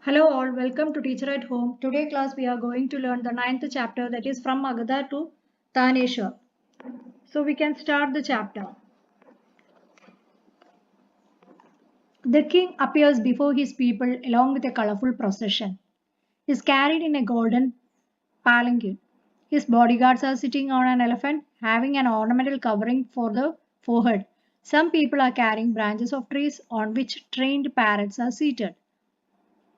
Hello all, welcome to Teacher at Home. Today class we are going to learn the ninth chapter, that is from Magadha to Thaneswar. So we can start the chapter. The king appears before his people along with a colorful procession. He is carried in a golden palanquin. His bodyguards are sitting on an elephant having an ornamental covering for the forehead. Some people are carrying branches of trees on which trained parrots are seated.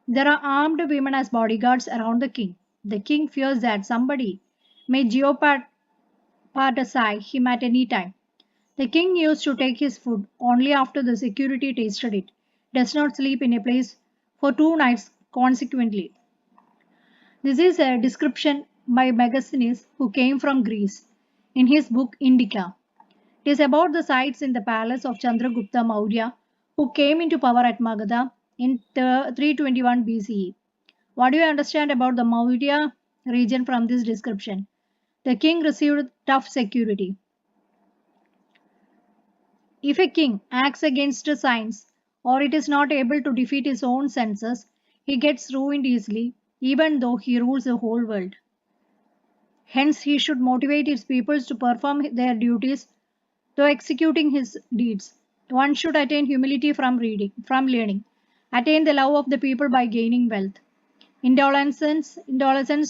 There are armed women as bodyguards around the king. The king fears that somebody may jeopardize him at any time. The king used to take his food only after the security tasted it. Does not sleep in a place for 2 nights consequently. This is a description by Megasthenes, who came from Greece, in his book Indica. It is about the sights in the palace of Chandragupta Maurya, who came into power at Magadha in 321 BCE. What do you understand about the Maurya region from this description? The king received tough security. If a king acts against science or it is not able to defeat his own senses, he gets ruined easily, even though he rules the whole world. Hence, he should motivate his peoples to perform their duties though executing his deeds. One should attain humility from learning, attain the love of the people by gaining wealth. Indolence,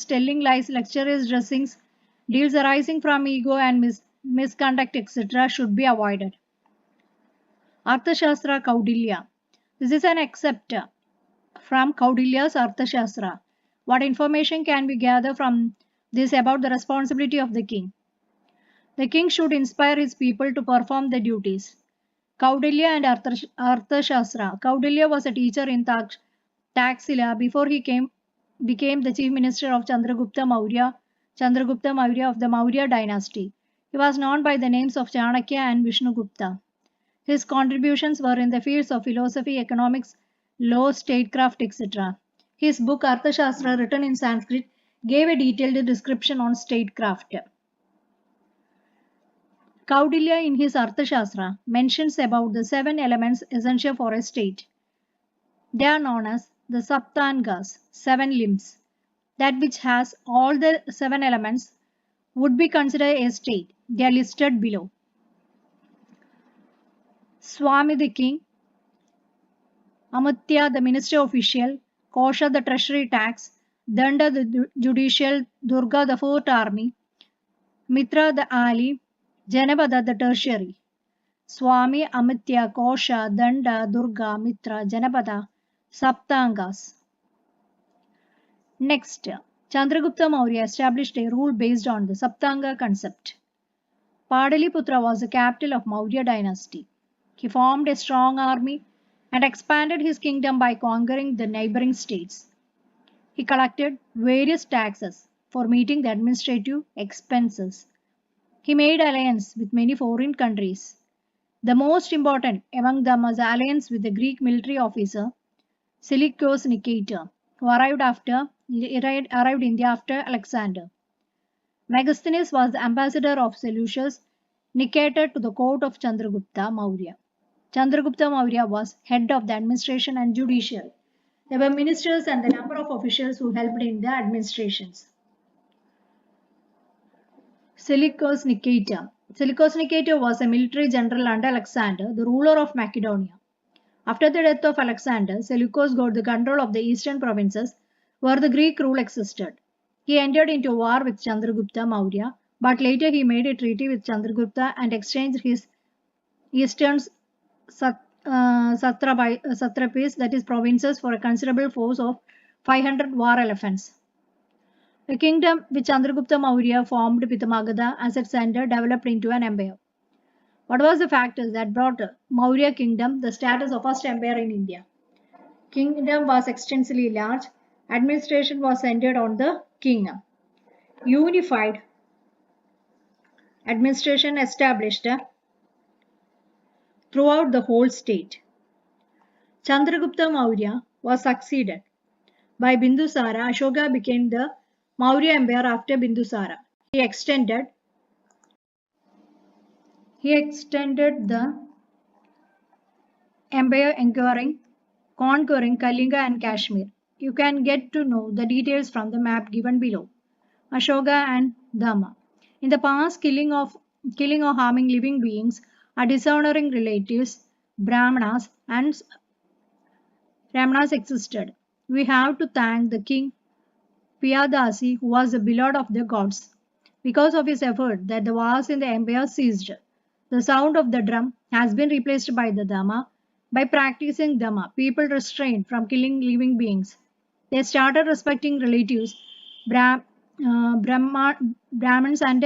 telling lies, luxurious dressings, deals arising from ego and misconduct, etc., should be avoided. Arthashastra Kaudilya. This is an excerpt from Kaudilya's Arthashastra. What information can we gather from this about the responsibility of the king? The king should inspire his people to perform the duties. Kaudilya and Arthashastra. Kaudilya was a teacher in Taxila before he became the chief minister of Chandragupta Maurya of the Maurya dynasty. He was known by the names of Chanakya and Vishnugupta. His contributions were in the fields of philosophy, economics, law, statecraft, etc. His book Arthashastra, written in Sanskrit, gave a detailed description on statecraft. Kaudilya in his Arthashastra mentions about the 7 elements essential for a state. They are known as the Saptangas, 7 limbs. That which has all the 7 elements would be considered a state. They are listed below. Swami the king, Amatya the minister official, Kosha the treasury tax, Danda the judicial, Durga the fourth army, Mitra the ally, Janabada the tertiary. Swami, Amitya, Kosha, Danda, Durga, Mitra, Janabada, Saptangas. Next, Chandragupta Maurya established a rule based on the Saptanga concept. Padaliputra was the capital of Maurya dynasty. He formed a strong army and expanded his kingdom by conquering the neighboring states. He collected various taxes for meeting the administrative expenses. He made alliance with many foreign countries. The most important among them was the alliance with the Greek military officer Seleucus Nicator, who arrived India after Alexander. Megasthenes was the ambassador of Seleucus Nicator to the court of Chandragupta Maurya. Chandragupta Maurya was head of the administration and judicial. There were ministers and the number of officials who helped in the administrations. Seleucus Nicator. Seleucus Nicator was a military general under Alexander, the ruler of Macedonia. After the death of Alexander, Seleucus got the control of the eastern provinces where the Greek rule existed. He entered into war with Chandragupta Maurya, but later he made a treaty with Chandragupta and exchanged his eastern satrapies, that is provinces, for a considerable force of 500 war elephants. The kingdom which Chandragupta Maurya formed with Magadha as its center developed into an empire. What was the factors that brought Maurya kingdom the status of first empire in India? Kingdom was extensively large. Administration was centered on the king. Unified administration established throughout the whole state. Chandragupta Maurya was succeeded by Bindusara. Ashoka became the Maurya empire after Bindusara. He extended the empire conquering Kalinga and Kashmir. You can get to know the details from the map given below. Ashoka and Dhamma. In the past, killing or harming living beings or dishonoring relatives, Brahmanas existed. We have to thank the king Piyadasi, who was the beloved of the gods. Because of his effort, that the wars in the empire ceased. The sound of the drum has been replaced by the Dhamma. By practicing Dhamma, people restrained from killing living beings. They started respecting relatives, Bra- Brahmins and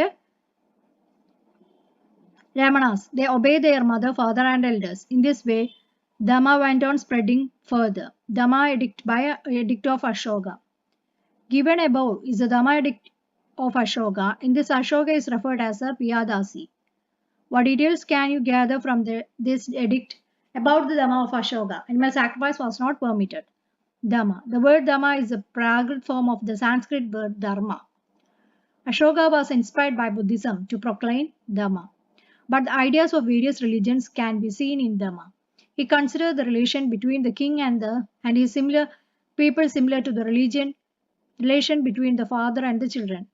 Brahmanas. They obey their mother, father, and elders. In this way, Dhamma went on spreading further. Dhamma edict by edict of Ashoka. Given above is the Dhamma edict of Ashoka. In this, Ashoka is referred as a Piyadasi. What details can you gather from this edict about the Dhamma of Ashoka? Animal sacrifice was not permitted. Dhamma. The word Dhamma is a Prakrit form of the Sanskrit word Dharma. Ashoka was inspired by Buddhism to proclaim Dhamma. But the ideas of various religions can be seen in Dhamma. He considered the relation between the king and his similar people similar to the relation between the father and the children.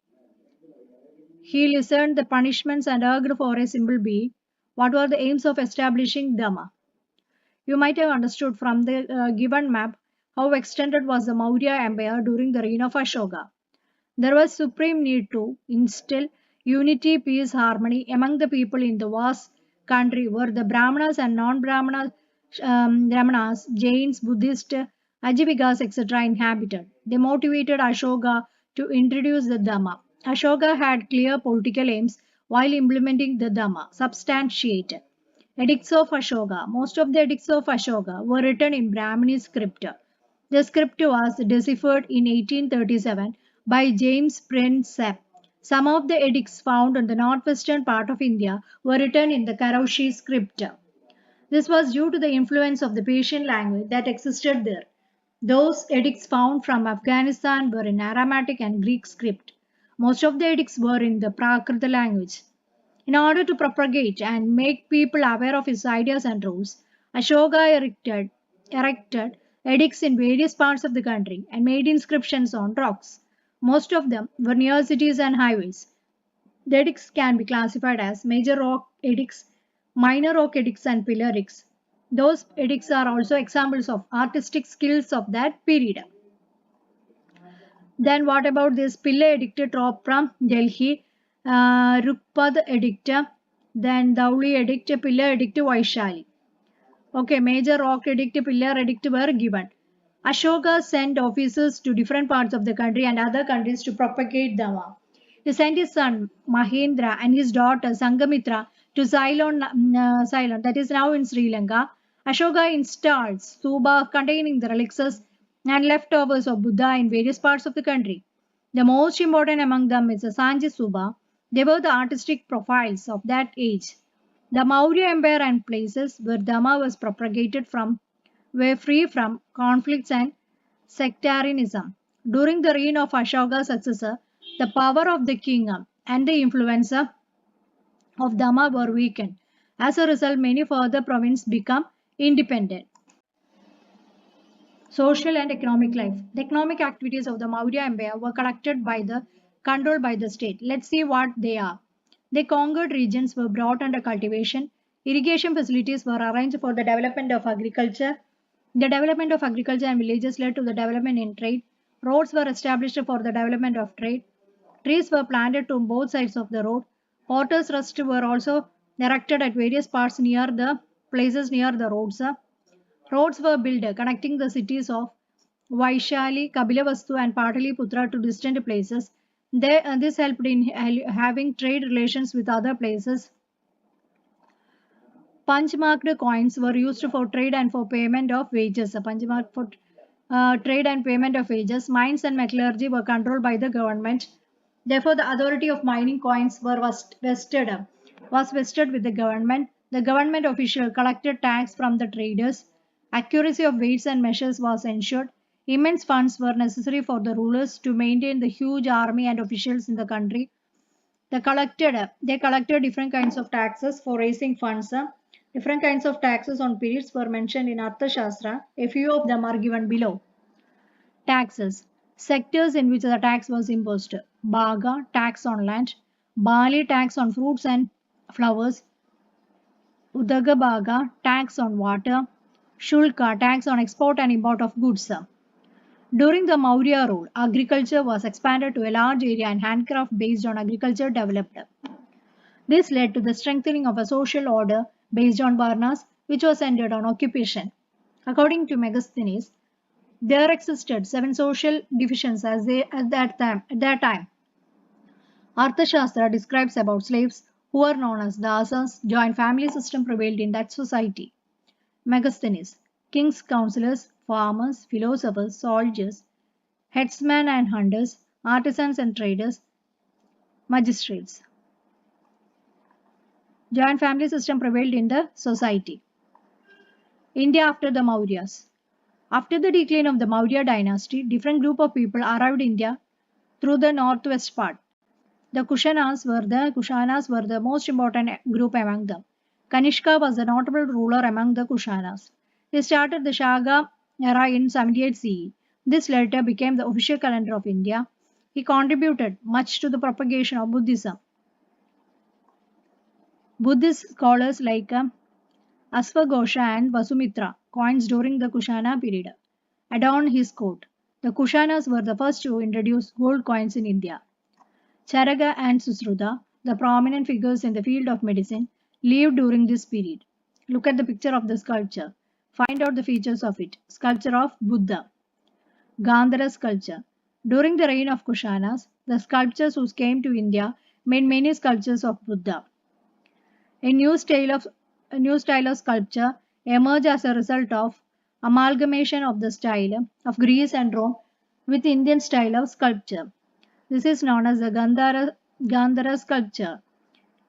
He listened the punishments and urged for a simple being. What were the aims of establishing Dhamma? You might have understood from the given map how extended was the Maurya Empire during the reign of Ashoka. There was supreme need to instill unity, peace, harmony among the people in the vast country where the Brahmanas and Brahmanas, Jains, Buddhists, Ajivikas, etc. inhabited. They motivated Ashoka to introduce the Dhamma. Ashoka had clear political aims while implementing the Dhamma. Substantiate. Edicts of Ashoka. Most of the edicts of Ashoka were written in Brahmini script. The script was deciphered in 1837 by James Prinsep. Some of the edicts found on the northwestern part of India were written in the Kharosthi script. This was due to the influence of the Persian language that existed there. Those edicts found from Afghanistan were in Aramaic and Greek script. Most of the edicts were in the Prakrit language. In order to propagate and make people aware of his ideas and rules, Ashoka erected edicts in various parts of the country and made inscriptions on rocks. Most of them were near cities and highways. The edicts can be classified as major rock edicts, minor rock edicts, and pillar edicts. Those edicts are also examples of artistic skills of that period. Then what about this pillar edict drop from Delhi, Rukpad edict, then Dauli edict, pillar edict, Vaishali. Okay, major rock edict, pillar edict were given. Ashoka sent officers to different parts of the country and other countries to propagate Dhamma. He sent his son Mahendra and his daughter Sangamitra to Ceylon, that is now in Sri Lanka. Ashoka installed stupa containing the relics and leftovers of Buddha in various parts of the country. The most important among them is the Sanji Stupa. They were the artistic profiles of that age. The Maurya Empire and places where Dhamma was propagated from were free from conflicts and sectarianism. During the reign of Ashoka's successor, the power of the kingdom and the influence of Dhamma were weakened. As a result, many further provinces became independent. Social and economic life. The economic activities of the Maurya Empire were controlled by the state. Let's see what they are. The conquered regions were brought under cultivation. Irrigation facilities were arranged for the development of agriculture. The development of agriculture and villages led to the development in trade. Roads were established for the development of trade. Trees were planted to both sides of the road. Porters' rest were also erected at various parts near the places near the roads. Roads were built connecting the cities of Vaishali, Kabilavastu, and Pataliputra to distant places. This helped in having trade relations with other places. Punch-marked coins were used for trade and for payment of wages. Punch-marked for trade and payment of wages. Mines and metallurgy were controlled by the government. Therefore, the authority of mining coins was vested with the government. The government official collected tax from the traders. Accuracy of weights and measures was ensured. Immense funds were necessary for the rulers to maintain the huge army and officials in the country. They collected different kinds of taxes for raising funds. Different kinds of taxes on periods were mentioned in Arthashastra. A few of them are given below. Taxes. Sectors in which the tax was imposed. Bhaga, tax on land. Bali, tax on fruits and flowers. Udagabhaga, tax on water. Shulka, tax on export and import of goods. During the Maurya rule, agriculture was expanded to a large area and handcraft based on agriculture developed. This led to the strengthening of a social order based on varnas, which was centered on occupation. According to Megasthenes, there existed 7 social divisions at that time. Arthashastra describes about slaves who were known as dasas. Joint family system prevailed in that society. Megasthenes, kings, counselors, farmers, philosophers, soldiers, headsmen and hunters, artisans and traders, magistrates. Joint family system prevailed in the society. India after the Mauryas. After the decline of the Maurya dynasty, different group of people arrived in India through the northwest part. The Kushanas were the most important group among them. Kanishka was a notable ruler among the Kushanas. He started the Shaka era in 78 CE. This later became the official calendar of India. He contributed much to the propagation of Buddhism. Buddhist scholars like Asvaghosha and Vasumitra, coins during the Kushana period, adorned his court. The Kushanas were the first to introduce gold coins in India. Charaga and Susruta, the prominent figures in the field of medicine, lived during this period. Look at the picture of the sculpture. Find out the features of it. Sculpture of Buddha. Gandhara sculpture. During the reign of Kushanas, the sculptors who came to India made many sculptures of Buddha. A new style of sculpture emerged as a result of amalgamation of the style of Greece and Rome with Indian style of sculpture. This is known as the Gandhara sculpture.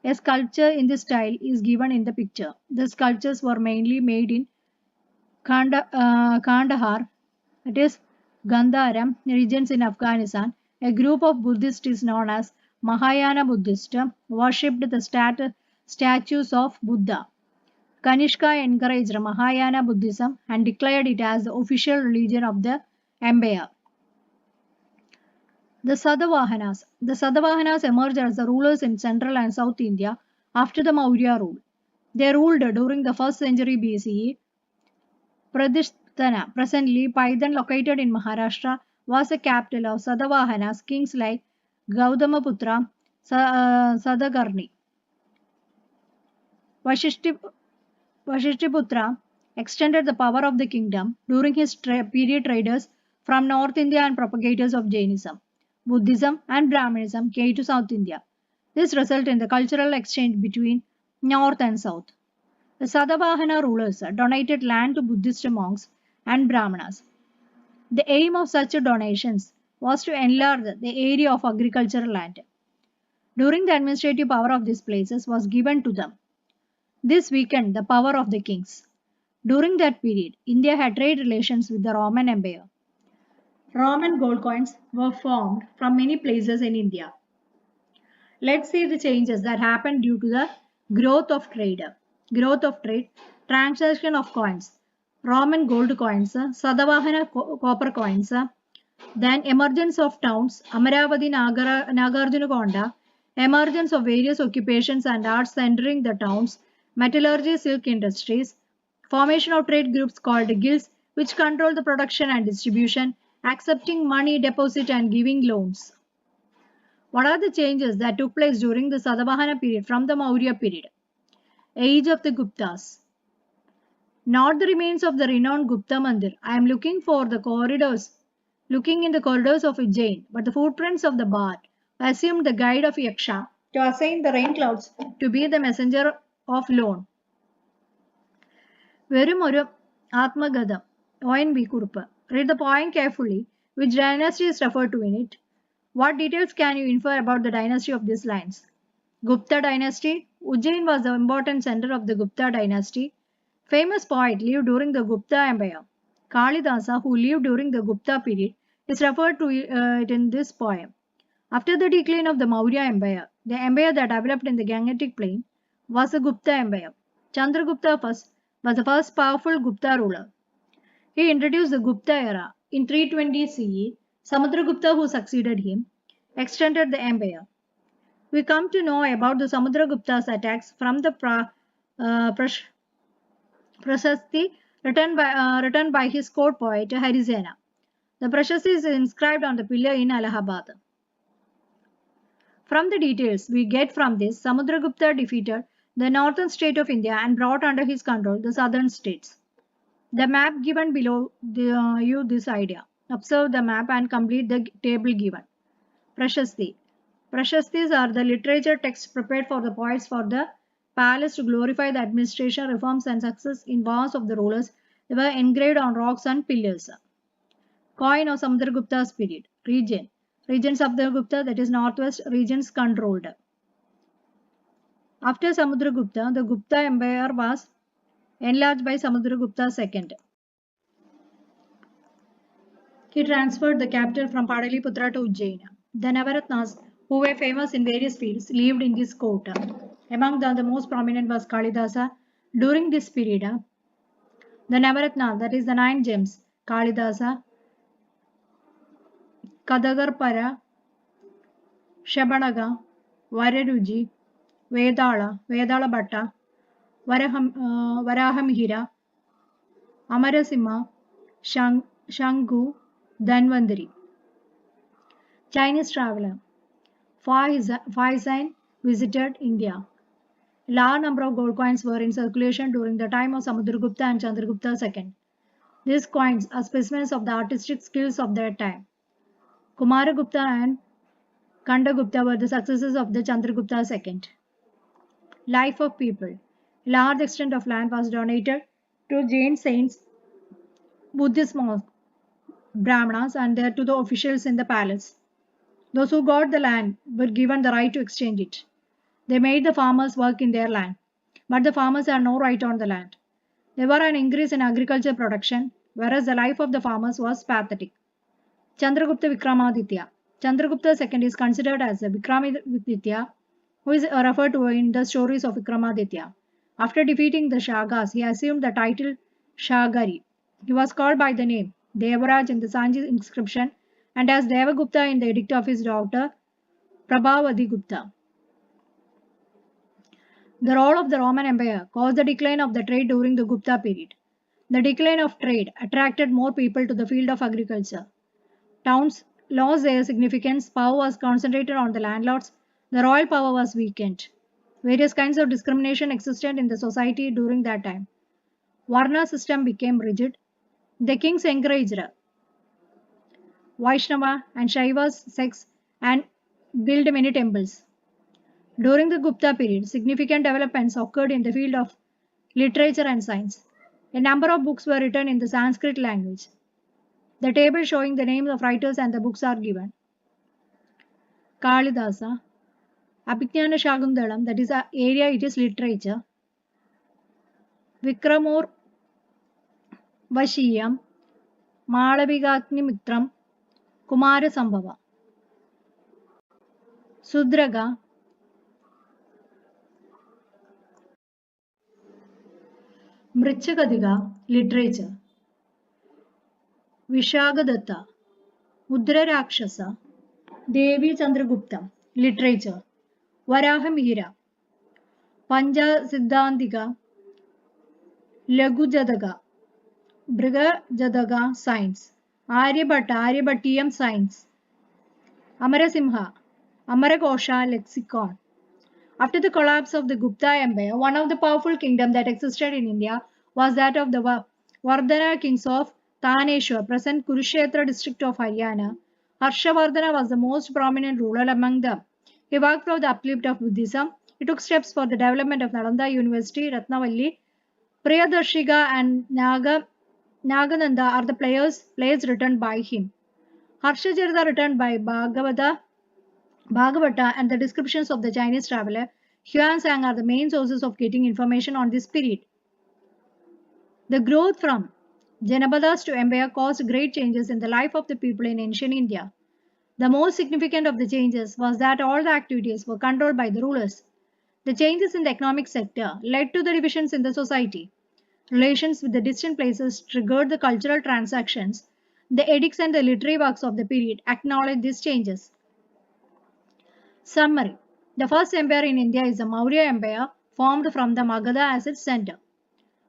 A sculpture in this style is given in the picture. The sculptures were mainly made in Kandahar, it is Gandhara regions in Afghanistan. A group of Buddhists is known as Mahayana Buddhists worshipped the statues of Buddha. Kanishka encouraged Mahayana Buddhism and declared it as the official religion of the empire. The Satavahanas emerged as the rulers in central and south India after the Maurya rule. They ruled during the 1st century BCE. Pradisthana, presently Paidan located in Maharashtra, was the capital of Satavahanas, kings like Gautamaputra, Sadakarni. Vashishthiputra extended the power of the kingdom. During his period, traders from North India and propagators of Jainism, Buddhism and Brahmanism came to South India. This resulted in the cultural exchange between North and South. The Satavahana rulers donated land to Buddhist monks and Brahmanas. The aim of such donations was to enlarge the area of agricultural land. During the administrative power of these places was given to them. This weakened the power of the kings. During that period, India had trade relations with the Roman Empire. Roman gold coins were formed from many places in India. Let's see the changes that happened due to the growth of trade. Transaction of coins. Roman gold coins, Sadavahana copper coins, then emergence of towns, Amaravati Nagarjunakonda, emergence of various occupations and arts centering the towns, metallurgy, silk industries, formation of trade groups called guilds which control the production and distribution, accepting money deposit and giving loans. What are the changes that took place during the Satavahana period from the Maurya period? Age of the Guptas. Not the remains of the renowned Gupta Mandir. I am looking in the corridors of Ujjain, but the footprints of the bard assumed the guide of Yaksha to assign the rain clouds to be the messenger of loan. Verumoru Atmagadha, O.N.B. Kurupa. Read the poem carefully. Which dynasty is referred to in it? What details can you infer about the dynasty of these lines? Gupta dynasty. Ujjain was the important center of the Gupta dynasty. Famous poet lived during the Gupta Empire. Kalidasa, who lived during the Gupta period, is referred to it in this poem. After the decline of the Maurya Empire, the empire that developed in the Gangetic Plain was the Gupta Empire. Chandragupta was the first powerful Gupta ruler. He introduced the Gupta era. In 320 CE, Samudragupta, who succeeded him, extended the empire. We come to know about the Samudragupta's attacks from the Prashasti written by his court poet Harisena. The Prashasti is inscribed on the pillar in Allahabad. From the details we get from this, Samudragupta defeated the northern state of India and brought under his control the southern states. The map given below you this idea. Observe the map and complete the table given. Prashasti. Prashastis are the literature texts prepared for the poets for the palace to glorify the administration, reforms and success in wars of the rulers. They were engraved on rocks and pillars. Coin of Samudragupta's period. Region. Regions of the Gupta, that is northwest regions controlled. After Samudragupta, the Gupta empire was enlarged by Samudragupta II. He transferred the capital from Padaliputra to Ujjain. The Navaratnas, who were famous in various fields, lived in this court. Among them, the most prominent was Kalidasa. During this period, the Navaratna, that is the 9 gems, Kalidasa, Kadagarpara, Shabanaga, Vararuji, Vedala Bhatta, Varahamihira, Amarasimha, Shangu, Dhanvantari. Chinese traveler. Faizan visited India. A large number of gold coins were in circulation during the time of Samudragupta and Chandragupta II. These coins are specimens of the artistic skills of their time. Kumaragupta and Kandagupta were the successors of the Chandragupta II. Life of people. A large extent of land was donated to Jain saints, Buddhist monks, Brahmanas, and to the officials in the palace. Those who got the land were given the right to exchange it. They made the farmers work in their land, but the farmers had no right on the land. There was an increase in agriculture production, whereas the life of the farmers was pathetic. Chandragupta Vikramaditya. Chandragupta II is considered as a Vikramaditya, who is referred to in the stories of Vikramaditya. After defeating the Shagas, he assumed the title Shagari. He was called by the name Devaraj in the Sanji inscription and as Devagupta in the edict of his daughter Prabhavati Gupta. The role of the Roman Empire caused the decline of the trade during the Gupta period. The decline of trade attracted more people to the field of agriculture. Towns lost their significance, power was concentrated on the landlords, the royal power was weakened. Various kinds of discrimination existed in the society during that time. Varna system became rigid. The kings encouraged Vaishnava and Shaiva sects and built many temples. During the Gupta period, significant developments occurred in the field of literature and science. A number of books were written in the Sanskrit language. The table showing the names of writers and the books are given. Kalidasa, Abhignana Shakuntalam, that is the area it is literature. Vikramur Vashiyam, Malavigatni Mitram, Kumara Sambhava. Sudraga, Mrichakadiga, literature. Vishagadatta, Mudra Rakshasa, Devi Chandragupta, literature. Varahamihira, Panja Siddhantika, Lagu Jadaga, Briga Jadaga, science. Aryabhatta, Aryabhattiyam, science. Amarasimha, Amaragosha, lexicon. After the collapse of the Gupta Empire, one of the powerful kingdoms that existed in India was that of the Vardhana kings of Thaneswar, present Kurukshetra district of Haryana. Harshavardhana was the most prominent ruler among them. He worked for the uplift of Buddhism. He took steps for the development of Nalanda University, Ratnavalli, Priyadarshika and Nagananda are the plays written by him. Harshacharita written by Bhagavata and the descriptions of the Chinese traveler Huansang are the main sources of getting information on this period. The growth from Janapadas to empire caused great changes in the life of the people in ancient India. The most significant of the changes was that all the activities were controlled by the rulers. The changes in the economic sector led to the divisions in the society. Relations with the distant places triggered the cultural transactions The edicts and the literary works of the period acknowledge these changes. Summary. The first empire in India is the Maurya Empire, formed from the Magadha as its center.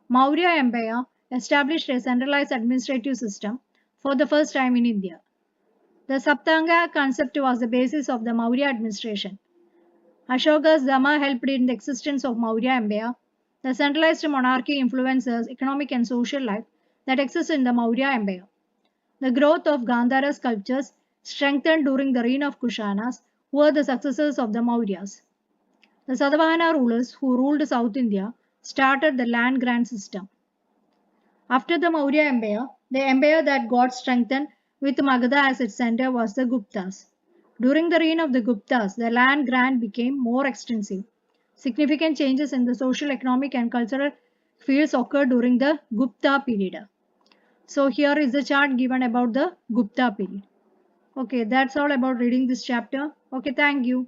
Maurya Empire established a centralized administrative system for the first time in India. The Saptanga concept was the basis of the Maurya administration. Ashoka's Dhamma helped in the existence of Maurya Empire. The centralized monarchy influences economic and social life that exists in the Maurya Empire. The growth of Gandhara sculptures strengthened during the reign of Kushanas, who were the successors of the Mauryas. The Satavahana rulers who ruled South India started the land grant system. After the Maurya Empire, the empire that got strengthened with Magadha as its center was the Guptas. During the reign of the Guptas, the land grant became more extensive. Significant changes in the social, economic, and cultural fields occurred during the Gupta period. So here is the chart given about the Gupta period. Okay, that's all about reading this chapter. Okay, thank you.